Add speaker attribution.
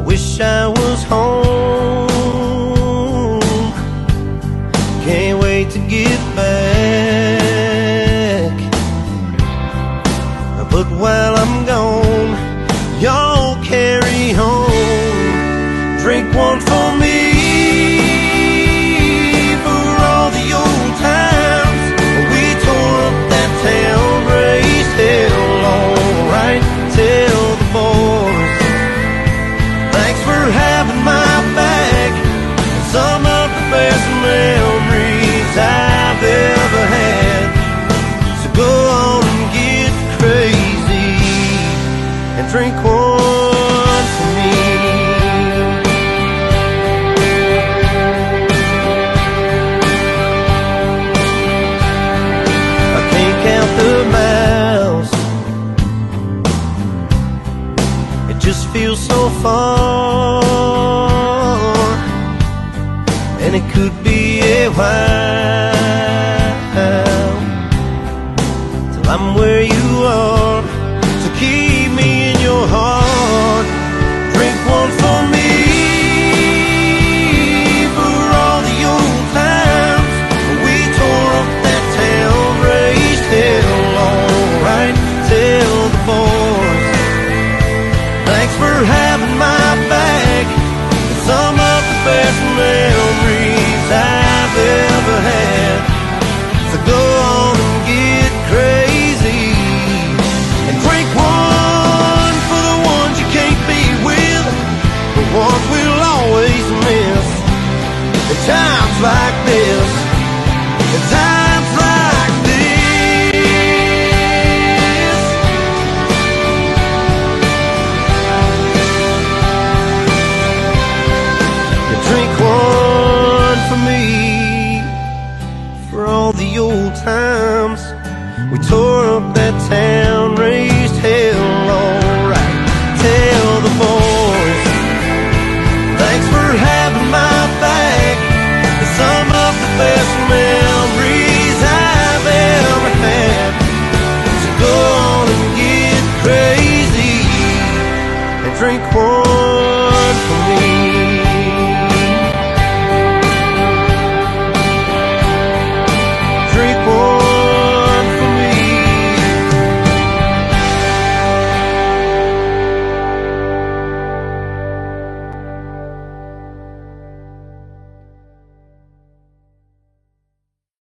Speaker 1: wish I was home. Can't wait to get back. But while I'm gone, y'all carry on. Drink one for me, for all the old times we tore up that town, raised hell. Alright, tell the boys, thanks for having my back. Some of the best memories I've ever had. So go on and get crazy and drink one for me. I can't count the miles, it just feels so far, and it could be a while till I'm where you are. So keep me in your heart. Drink one for me, for all the old times we tore up that town, raised hell. Alright, tell the boys, thanks for having my back. Some of the best memories I've ever had. So go on and get crazy and drink one for the ones you can't be with, the ones we'll always miss. At times like this, at times like this. You drink one for me, for all the old times we tore up that town, raised hell. Alright, tell the boys, thanks for having my back. Some of the best memories I've ever had. So go on and get crazy and drink one for me.